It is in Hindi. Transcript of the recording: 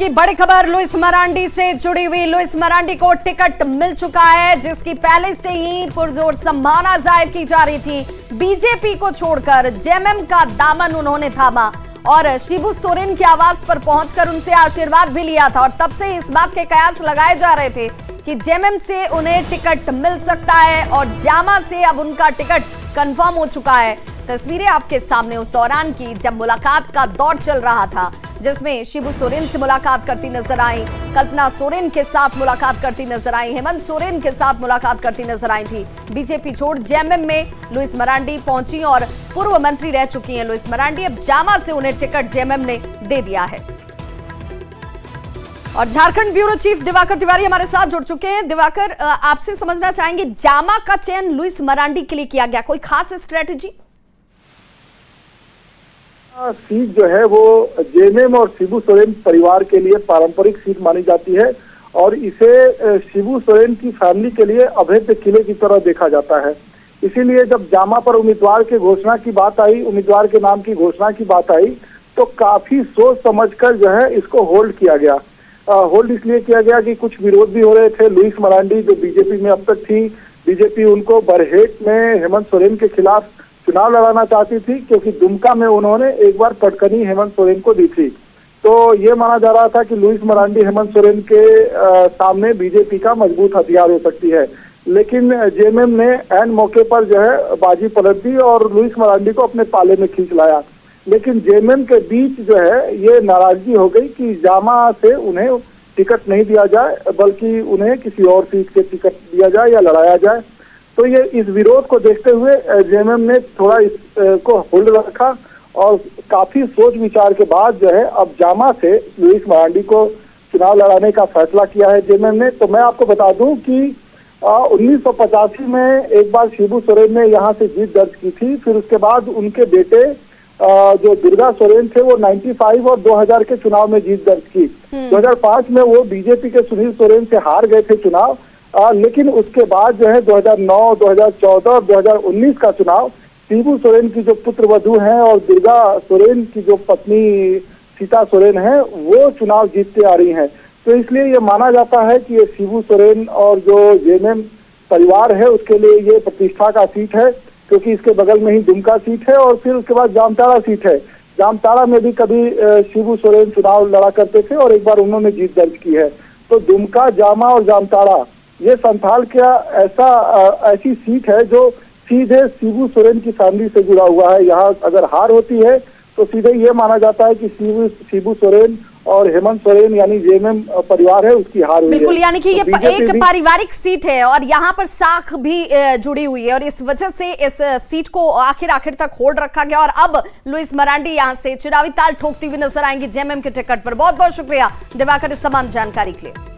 की बड़ी खबर लुइस मरांडी से जुड़ी हुई। लुइस मरांडी को टिकट मिल चुका है, जिसकी पहले से ही पुरजोर संभावना जाहिर की जा रही थी। बीजेपी को छोड़कर जेएमएम का दामन उन्होंने थामा और शिबू सोरेन के आवास पर पहुंचकर उनसे आशीर्वाद भी लिया था। और तब से इस बात के कयास लगाए जा रहे थे कि जेएमएम से उन्हें टिकट मिल सकता है और जामा से अब उनका टिकट कंफर्म हो चुका है। तस्वीरें आपके सामने उस दौरान की जब मुलाकात का दौर चल रहा था, जिसमें शिबू सोरेन से मुलाकात करती नजर आई, कल्पना सोरेन के साथ मुलाकात करती नजर आई, हेमंत सोरेन के साथ मुलाकात करती नजर आई थी। बीजेपी छोड़ जेएमएम में लुइस मरांडी पहुंची और पूर्व मंत्री रह चुकी हैं लुइस मरांडी। अब जामा से उन्हें टिकट जेएमएम ने दे दिया है। और झारखंड ब्यूरो चीफ दिवाकर तिवारी हमारे साथ जुड़ चुके हैं। दिवाकर, आपसे समझना चाहेंगे, जामा का चयन लुइस मरांडी के लिए किया गया, कोई खास स्ट्रेटेजी? सीट जो है वो जेएमएम और शिबू सोरेन परिवार के लिए पारंपरिक सीट मानी जाती है और इसे शिबू सोरेन की फैमिली के लिए अभेद्य किले की तरह देखा जाता है। इसीलिए जब जामा पर उम्मीदवार की घोषणा की बात आई, उम्मीदवार के नाम की घोषणा की बात आई, तो काफी सोच समझकर जो है इसको होल्ड किया गया। होल्ड इसलिए किया गया कि कुछ विरोध भी हो रहे थे। लुइस मरांडी जो बीजेपी में अब तक थी, बीजेपी उनको बरहेट में हेमंत सोरेन के खिलाफ चुनाव लड़ाना चाहती थी, क्योंकि दुमका में उन्होंने एक बार पटकनी हेमंत सोरेन को दी थी। तो ये माना जा रहा था कि लुइस मरांडी हेमंत सोरेन के सामने बीजेपी का मजबूत हथियार हो सकती है। लेकिन जेएमएम ने ऐन मौके पर जो है बाजी पलट दी और लुइस मरांडी को अपने पाले में खींच लाया। लेकिन जेएमएम के बीच जो है ये नाराजगी हो गई कि जामा से उन्हें टिकट नहीं दिया जाए, बल्कि उन्हें किसी और सीट के टिकट दिया जाए या लड़ाया जाए। तो ये इस विरोध को देखते हुए जेएमएम ने थोड़ा इसको होल्ड रखा और काफी सोच विचार के बाद जो है अब जामा से लुइस मरांडी को चुनाव लड़ाने का फैसला किया है जेएमएम ने। तो मैं आपको बता दूं कि 1985 में एक बार शिबू सोरेन ने यहाँ से जीत दर्ज की थी। फिर उसके बाद उनके बेटे जो दुर्गा सोरेन थे वो 95 और 2000 के चुनाव में जीत दर्ज की। 2005 में वो बीजेपी के सुनील सोरेन से हार गए थे चुनाव। लेकिन उसके बाद जो है 2009, 2014 और 2019 का चुनाव शिबू सोरेन की जो पुत्र वधू हैं और दुर्गा सोरेन की जो पत्नी सीता सोरेन है वो चुनाव जीतते आ रही हैं। तो इसलिए ये माना जाता है कि ये शिबू सोरेन और जो जेएमएम परिवार है उसके लिए ये प्रतिष्ठा का सीट है, क्योंकि इसके बगल में ही दुमका सीट है और फिर उसके बाद जामताड़ा सीट है। जामताड़ा में भी कभी शिबू सोरेन चुनाव लड़ा करते थे और एक बार उन्होंने जीत दर्ज की है। तो दुमका, जामा और जामताड़ा ये संथाल क्या ऐसी सीट है जो सीधे शिबू सोरेन की फैमिली से जुड़ा हुआ है। यहाँ अगर हार होती है तो सीधे ये माना जाता है कि शिबू सोरेन और हेमंत सोरेन यानी जेएमएम परिवार है उसकी हार हुई है। बिल्कुल, यानी कि ये एक पारिवारिक सीट है और यहाँ पर साख भी जुड़ी हुई है और इस वजह से इस सीट को आखिर तक होल्ड रखा गया। और अब लुइस मरांडी यहाँ से चुनावी ताल ठोकती हुई नजर आएंगी जेएमएम के टिकट पर। बहुत बहुत शुक्रिया दिवाकर इस तमाम जानकारी के लिए।